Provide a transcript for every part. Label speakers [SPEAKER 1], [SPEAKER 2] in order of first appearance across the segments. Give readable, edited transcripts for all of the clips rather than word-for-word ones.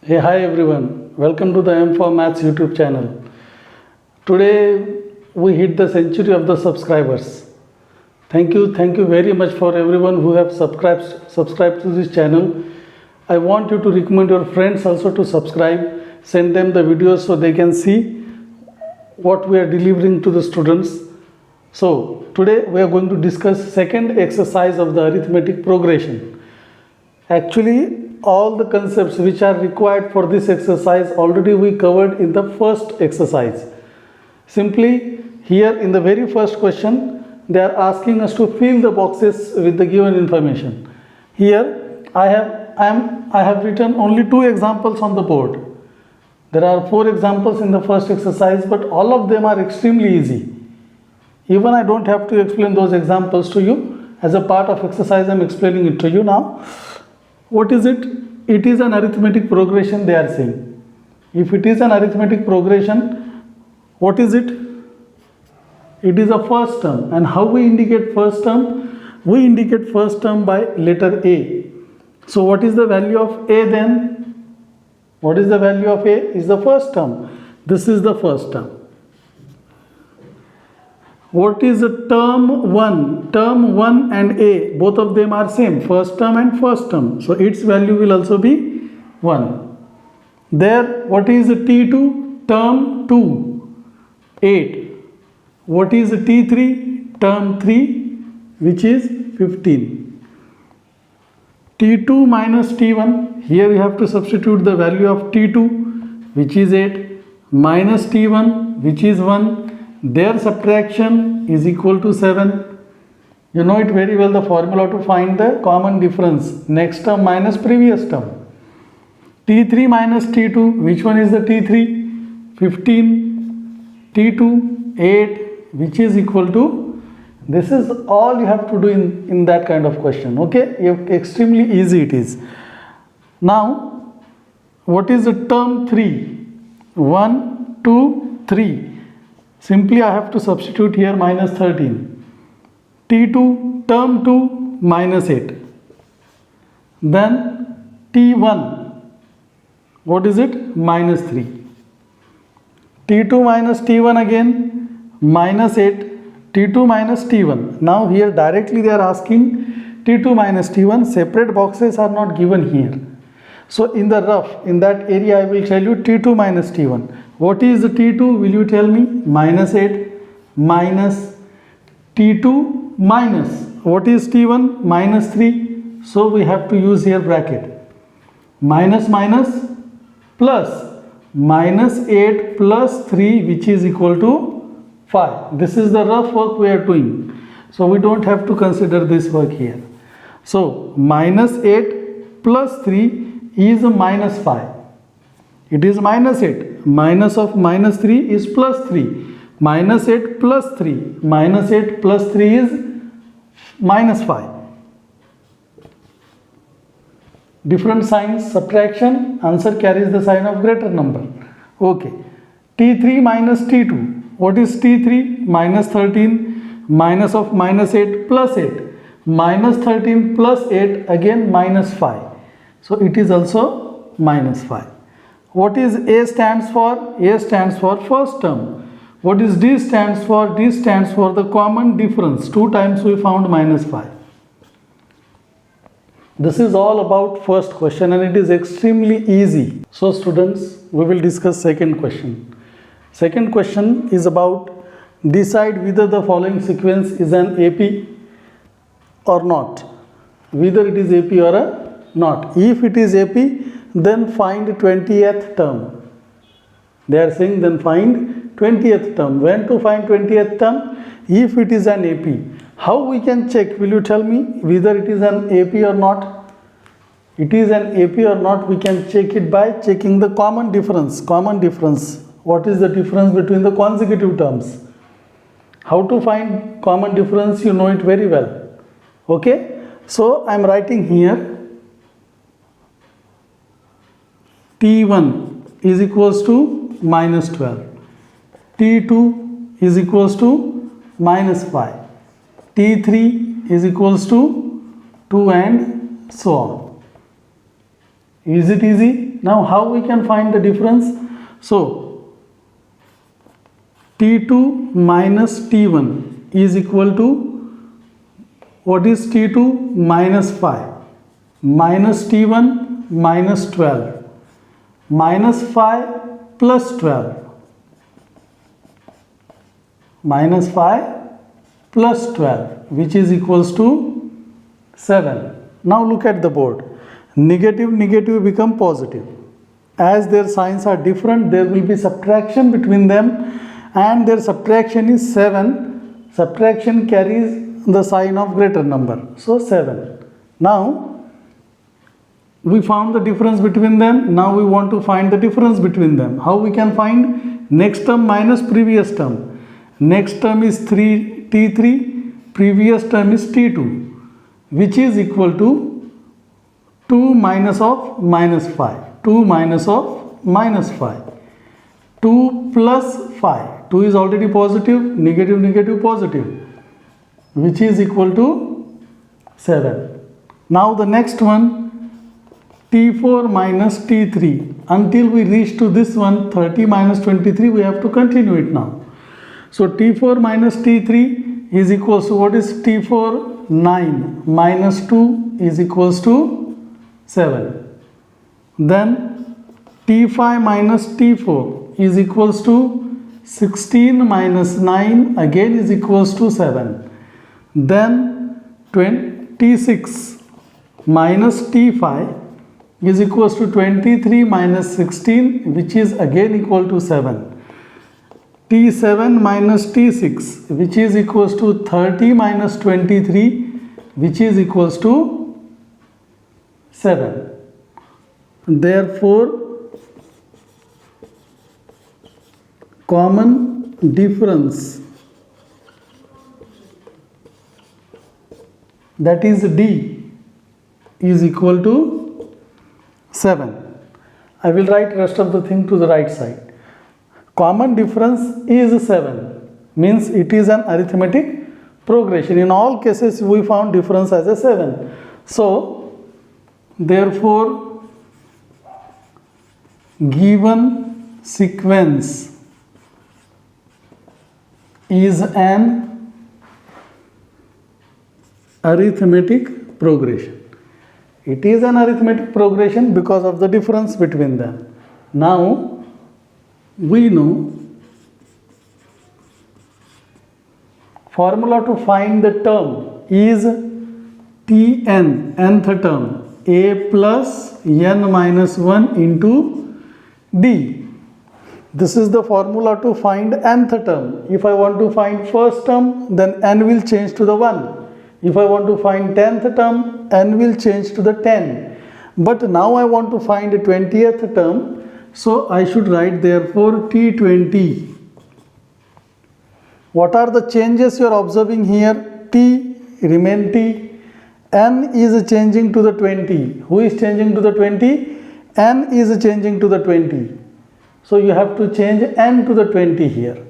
[SPEAKER 1] Hey, hi everyone. Welcome to the M for Maths YouTube channel. Today we hit the century of the subscribers. Thank you very much for everyone who have subscribed to this channel. I want you to recommend your friends also to subscribe. Send them the videos so they can see what we are delivering to the students. So today we are going to discuss second exercise of the arithmetic progression. Actually, all the concepts which are required for this exercise already we covered in the first exercise. Simply here in the very first question they are asking us to fill the boxes with the given information. Here I have written only two examples on the board. There are four examples in the first exercise, but all of them are extremely easy. Even I don't have to explain those examples to you. As a part of exercise I am explaining it to you now. What is it? It is an arithmetic progression they are saying. If it is an arithmetic progression, what is it? It is a first term. And how we indicate first term? We indicate first term by letter A. So what is the value of A then? What is the value of A? Is the first term. This is the first term. What is the term 1? Term 1 and A, both of them are same, first term and first term. So its value will also be 1. There, what is the T2? Term 2, 8. What is the T3? Term 3, which is 15. T2 minus T1, here we have to substitute the value of T2, which is 8, minus T1, which is 1. Their subtraction is equal to 7. You know it very well, the formula to find the common difference. Next term minus previous term. T3 minus T2, which one is the T3? 15. T2, 8, which is equal to, this is all you have to do in that kind of question. Okay, extremely easy it is. Now, what is the term 3? 1, 2, 3. Simply I have to substitute here minus 13. T2, term 2, minus 8. Then T1, what is it? Minus 3. T2 minus T1 again, minus 8. T2 minus T1. Now here directly they are asking T2 minus T1. Separate boxes are not given here. So in the rough, in that area I will tell you T2 minus T1. What is the T2? Will you tell me? Minus 8 minus T2 minus. What is T1? Minus 3. So we have to use here bracket. Minus minus plus. Minus 8 plus 3, which is equal to 5. This is the rough work we are doing. So we don't have to consider this work here. So minus 8 plus 3 is a minus 5. It is minus 8. Minus of minus 3 is plus 3. Minus 8 plus 3. Minus 8 plus 3 is minus 5. Different signs, subtraction, answer carries the sign of greater number. Okay. T3 minus T2. What is T3? Minus 13. Minus of minus 8 plus 8. Minus 13 plus 8, again minus 5. So it is also minus 5. What is A stands for? A stands for first term. What is D stands for? D stands for the common difference. 2 times we found minus 5. This is all about first question and it is extremely easy. So students, we will discuss second question. Second question is about decide whether the following sequence is an AP or not. Whether it is AP or not. If it is AP, then find 20th term. They are saying then find 20th term. When to find 20th term? If it is an AP. How we can check? Will you tell me whether it is an AP or not? It is an AP or not, we can check it by checking the common difference. Common difference. What is the difference between the consecutive terms? How to find common difference? You know it very well. Okay. So I am writing here T1 is equals to minus 12. T2 is equals to minus 5. T3 is equals to 2 and so on. Is it easy? Now how we can find the difference? So T2 minus T1 is equal to, what is T2? Minus 5. Minus T1 minus 12. Minus 5 plus 12. Minus 5 plus 12, which is equals to 7. Now look at the board. Negative, negative become positive. As their signs are different, there will be subtraction between them, and their subtraction is 7. Subtraction carries the sign of greater number. So 7. Now we found the difference between them. Now we want to find the difference between them. How we can find? Next term minus previous term. Next term is T3, previous term is T2, which is equal to 2 minus of minus 5. 2 minus of minus 5. 2 plus 5. 2 is already positive, negative, negative, positive, which is equal to 7. Now the next one, T4 minus T3. Until we reach to this one, 30 minus 23, we have to continue it now. So T4 minus T3 is equals to, what is T4? 9 minus 2 is equals to 7. Then T5 minus T4 is equals to 16 minus 9 again is equals to 7. Then T6 minus T5 is equals to 23 minus 16, which is again equal to 7. T7 minus T6, which is equals to 30 minus 23, which is equals to 7. Therefore, common difference, that is D, is equal to 7. I will write rest of the thing to the right side. Common difference is 7, means it is an arithmetic progression. In all cases we found difference as a 7. So therefore given sequence is an arithmetic progression. It is an arithmetic progression because of the difference between them. Now we know formula to find the term is Tn, nth term, a plus n minus 1 into d. This is the formula to find nth term. If I want to find first term, then n will change to the 1. If I want to find 10th term, n will change to the 10. But now I want to find a 20th term. So I should write therefore T20. What are the changes you are observing here? T remain T. N is changing to the 20. Who is changing to the 20? N is changing to the 20. So you have to change N to the 20 here.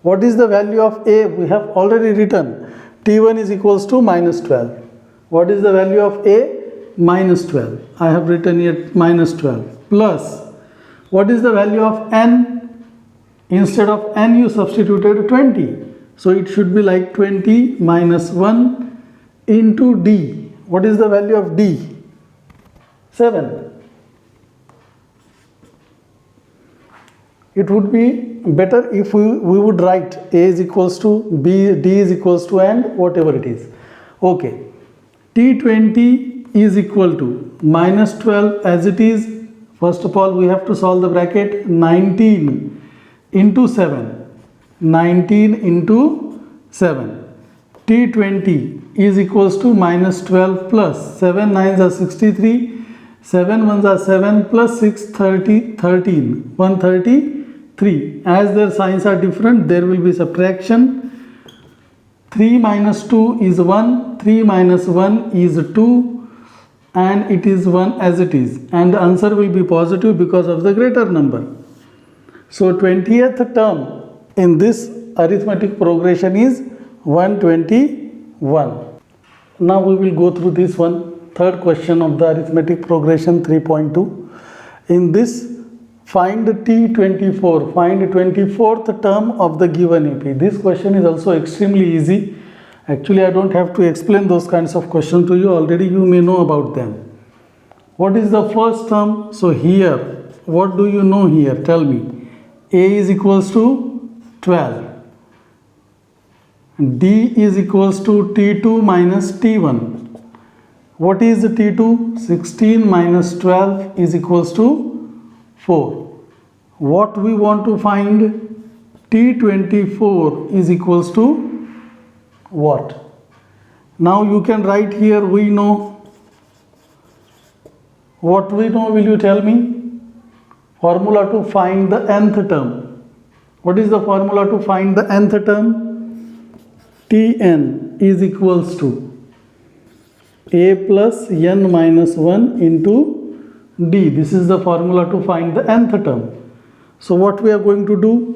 [SPEAKER 1] What is the value of A? We have already written. T1 is equals to minus 12. What is the value of A? Minus 12. I have written here minus 12 plus. What is the value of n? Instead of n you substituted 20. So it should be like 20 minus 1 into d. What is the value of d? 7. It would be better if we would write a is equals to b, d is equals to, and whatever it is. Okay. T20 is equal to minus 12 as it is. First of all, we have to solve the bracket. 19 into 7. 19 into 7. T20 is equals to minus 12 plus 7 9s are 63. 7 1s are 7 plus 6 30 13. 133. As their signs are different, there will be subtraction. 3 minus 2 is 1. 3 minus 1 is 2. And it is 1 as it is, and the answer will be positive because of the greater number. So 20th term in this arithmetic progression is 121. Now we will go through this one. third question of the arithmetic progression 3.2. In this, find T24, find 24th term of the given AP. This question is also extremely easy. Actually, I don't have to explain those kinds of questions to you. Already you may know about them. What is the first term? So here, what do you know here? Tell me. A is equals to 12. D is equals to T2 minus T1. What is T2? 16 minus 12 is equals to 4. What we want to find? T24 is equals to what? Now you can write here, we know. What we know, will you tell me? Formula to find the nth term. What is the formula to find the nth term? Tn is equals to a plus n minus 1 into d. This is the formula to find the nth term. So what we are going to do?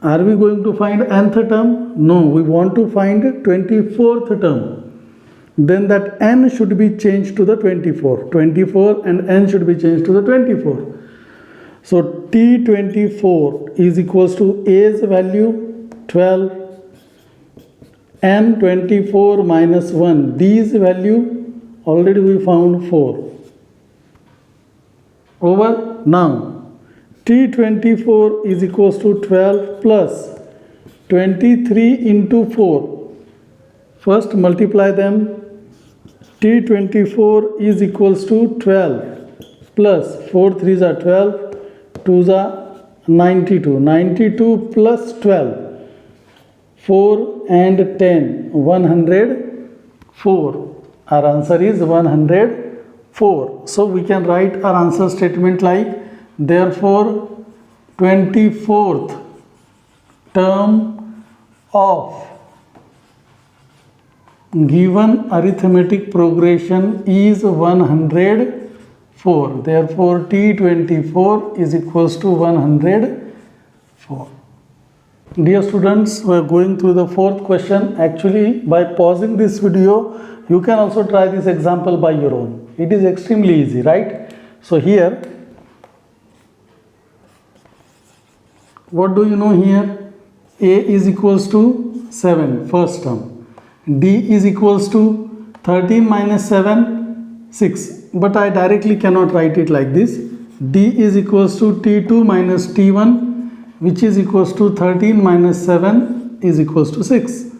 [SPEAKER 1] Are we going to find nth term? No, we want to find 24th term. Then that n should be changed to the 24. 24 and n should be changed to the 24. So T24 is equals to A's value 12, n 24 minus 1, D's value already we found 4. Over. Now T24 is equals to 12 plus 23 into 4. First multiply them. T24 is equals to 12 plus 4 3s are 12, 2s are 92. 92 plus 12, 4 and 10, 104. Our answer is 104. So we can write our answer statement like, therefore 24th term of given arithmetic progression is 104. Therefore T24 is equals to 104. Dear students, we are going through the fourth question. Actually, by pausing this video, you can also try this example by your own. It is extremely easy, right? So here, what do you know here? A is equals to 7, first term. D is equals to 13 minus 7, 6. But I directly cannot write it like this. D is equals to T2 minus T1, which is equals to 13 minus 7 is equals to 6.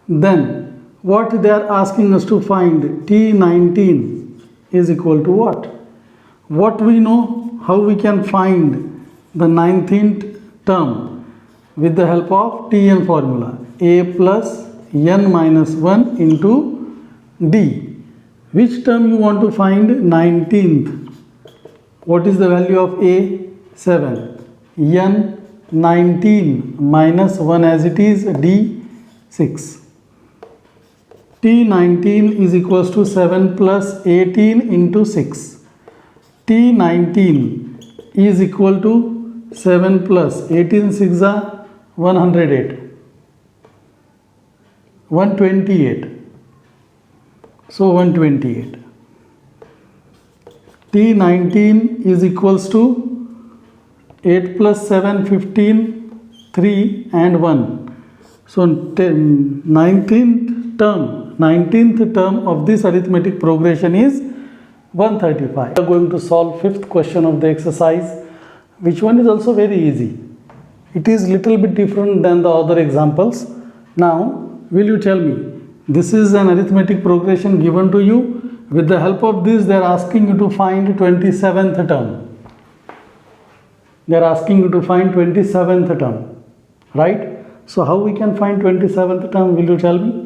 [SPEAKER 1] Then what they are asking us to find, T19 is equal to what? What we know, how we can find the 19th term? With the help of Tn formula. A plus n minus 1 into d. Which term you want to find? 19th. What is the value of A? 7. N 19 minus 1 as it is, d 6. T19 is equals to 7 plus 18 into 6. T19 is equal to 7 plus 18 6 are 108. 128. So 128. T19 is equals to 8 plus 7, 15, 3 and 1. So 19th term of this arithmetic progression is 135. We are going to solve fifth question of the exercise, which one is also very easy. It is little bit different than the other examples. Now, will you tell me, this is an arithmetic progression given to you. With the help of this, they are asking you to find 27th term. They are asking you to find 27th term, right? So how we can find 27th term, will you tell me?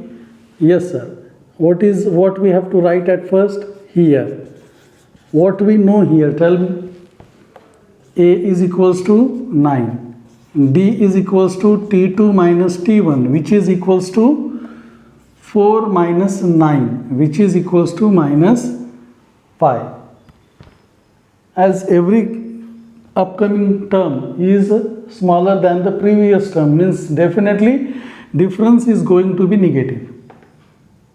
[SPEAKER 1] Yes, sir. What we have to write at first? Here. What we know here, tell me. A is equals to 9. D is equals to T2 minus T1, which is equals to 4 minus 9, which is equals to minus 5. As every upcoming term is smaller than the previous term, means definitely difference is going to be negative.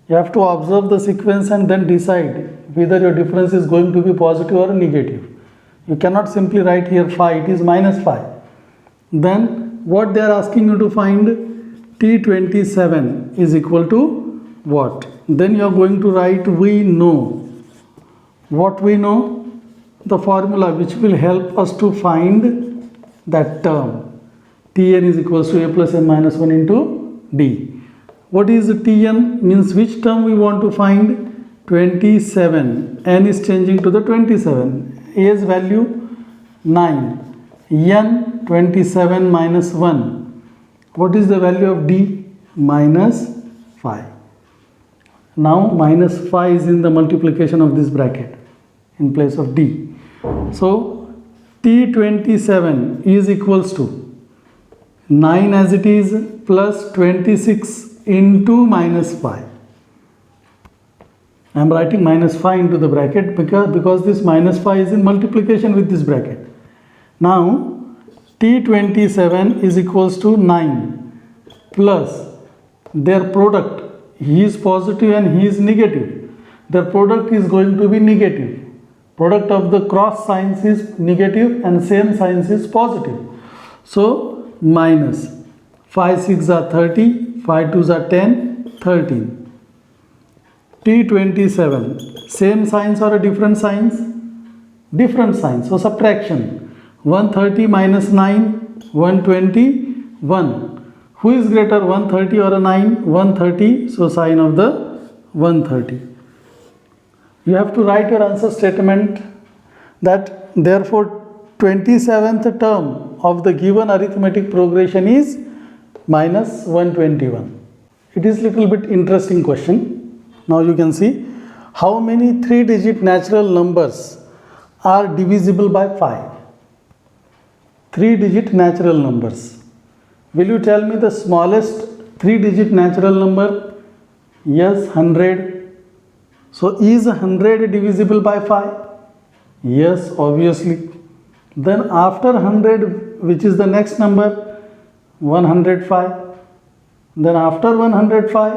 [SPEAKER 1] You have to observe the sequence and then decide whether your difference is going to be positive or negative. You cannot simply write here phi, it is minus phi. Then what they are asking you to find, T27 is equal to what? Then you are going to write we know. What we know? The formula which will help us to find that term. Tn is equals to a plus n minus 1 into d. What is Tn? Means which term we want to find? 27. N is changing to the 27. A's value 9. N 27 minus 1. What is the value of d? Minus 5. Now minus 5 is in the multiplication of this bracket in place of d. So T27 is equals to 9 as it is plus 26 into minus 5. I am writing minus 5 into the bracket because this minus 5 is in multiplication with this bracket. Now T27 is equals to 9 plus their product. He is positive and he is negative. Their product is going to be negative. Product of the cross signs is negative and same signs is positive. So minus 5 6 are 30, 5 2s are 10, 13. T27, same signs or a different signs? Different signs. So subtraction. 130 minus 9, 121. Who is greater, 130 or a 9? 130. So sign of the 130. You have to write your answer statement that therefore 27th term of the given arithmetic progression is minus 121. It is little bit interesting question. Now you can see how many 3-digit natural numbers are divisible by 5. 3-digit natural numbers. Will you tell me the smallest 3-digit natural number? Yes, 100. So is 100 divisible by 5? Yes, obviously. Then after 100, which is the next number? 105. Then after 105,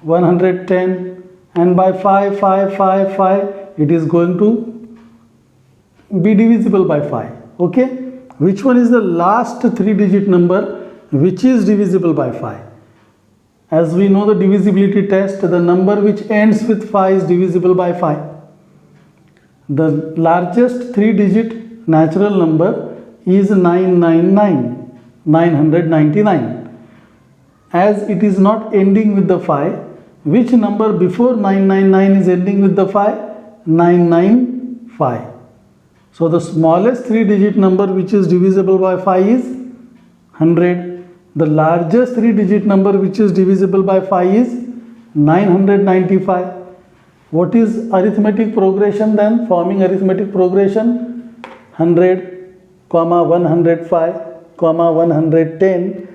[SPEAKER 1] 110. And by 5, 5, 5, 5, it is going to be divisible by 5. Okay? Which one is the last 3-digit number which is divisible by 5? As we know the divisibility test, the number which ends with 5 is divisible by 5. The largest 3-digit natural number is 999, 999. As it is not ending with the 5, which number before 999 is ending with the 5? 995. So the smallest 3-digit number which is divisible by 5 is 100. The largest 3-digit number which is divisible by 5 is 995. What is arithmetic progression then? Forming arithmetic progression, 100, 105, 110,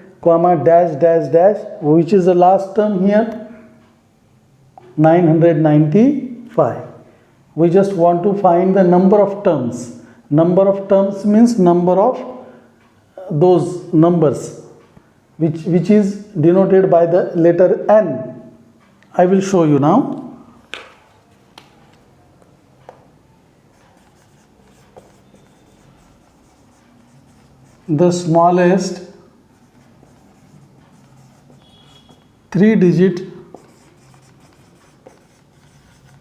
[SPEAKER 1] dash dash dash, which is the last term here? 995. We just want to find the number of terms. Number of terms means number of those numbers which is denoted by the letter n. I will show you now. The smallest 3-digit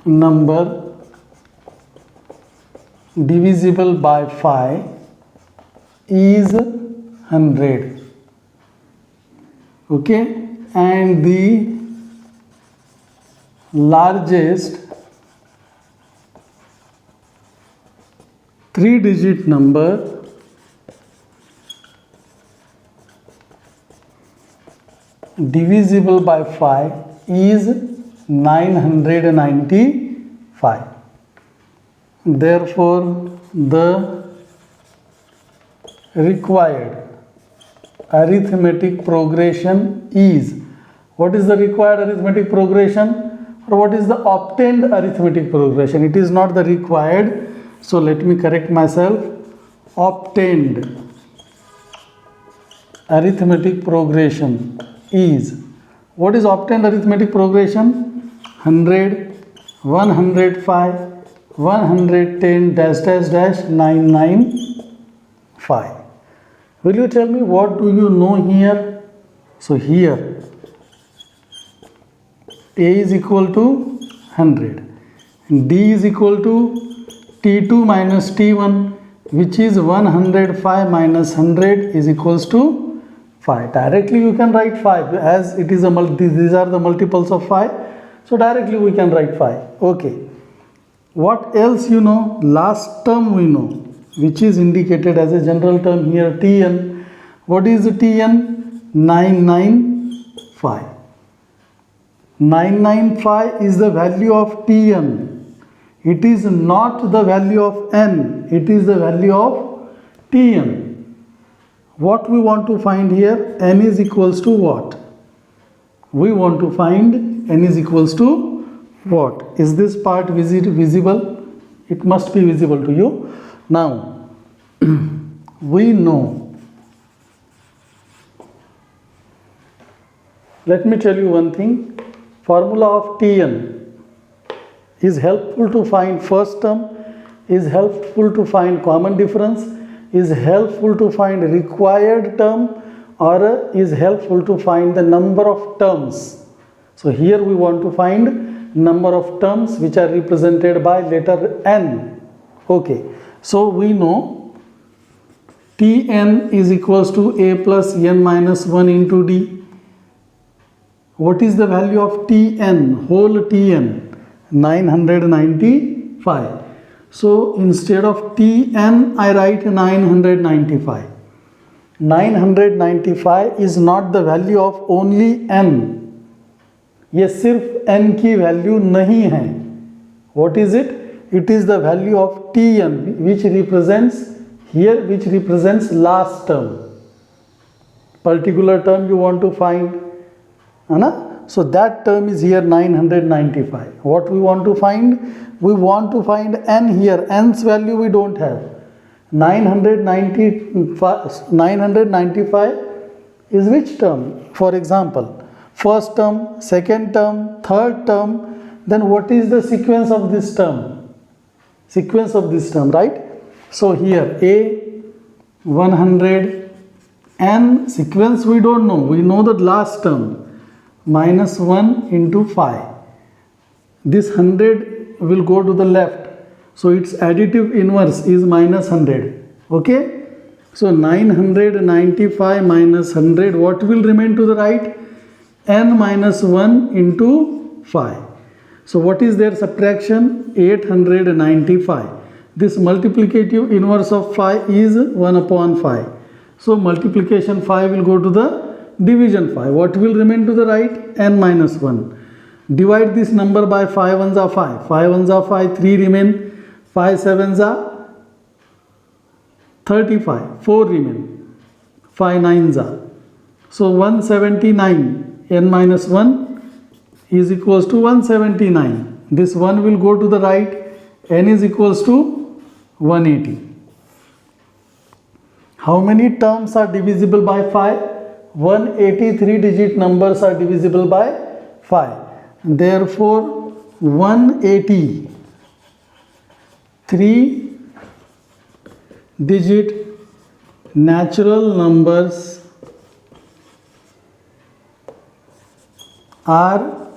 [SPEAKER 1] number divisible by 5 is 100. Okay, and the largest 3-digit number divisible by 5 is 995. Therefore, the required arithmetic progression is, what is the required arithmetic progression or what is the obtained arithmetic progression? It is not the required, so let me correct myself. Obtained arithmetic progression is, what is obtained arithmetic progression? 100, 105, 110 dash dash dash 995. Will you tell me what do you know here? So here A is equal to 100, D is equal to T2 minus T1, which is 105 minus 100 is equals to 5. Directly you can write 5 as it is these are the multiples of 5. So directly we can write 5. Okay. What else you know? Last term we know, which is indicated as a general term here, Tn. What is the Tn? 995. 995 is the value of Tn. It is not the value of n, it is the value of Tn. What we want to find here? N is equals to what? We want to find n is equals to what? Is this part visible? It must be visible to you. Now, we know. Let me tell you one thing. Formula of Tn is helpful to find first term, is helpful to find common difference, is helpful to find required term, or is helpful to find the number of terms. So here we want to find number of terms which are represented by letter n. Okay, so we know Tn is equals to a plus n minus 1 into d. What is the value of Tn, whole Tn? 995. So instead of Tn, I write 995. 995 is not the value of only n. ये सिर्फ n की value नहीं है. What is it? It is the value of Tn, which represents here, which represents last term. Particular term you want to find. So that term is here 995. What we want to find? We want to find n here. N's value we don't have. 995 is which term? For example, first term, second term, third term. Then what is the sequence of this term? Sequence of this term, right? So here A, 100, n sequence we don't know. We know the last term. Minus 1 into 5. This 100 will go to the left. So its additive inverse is minus 100. Okay? So 995 minus 100. What will remain to the right? N minus 1 into 5. So what is their subtraction? 895. This multiplicative inverse of 5 is 1 upon 5. So multiplication 5 will go to the division 5. What will remain to the right? N minus 1. Divide this number by 5 ones are 5. 5 ones are 5. 3 remain. 5 sevens are 35. 4 remain. 5 nines are. So 179. N minus 1 is equals to 179. This 1 will go to the right. N is equals to 180. How many terms are divisible by 5? 183 digit numbers are divisible by 5. Therefore, 180 3 digit natural numbers are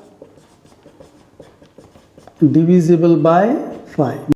[SPEAKER 1] divisible by 5.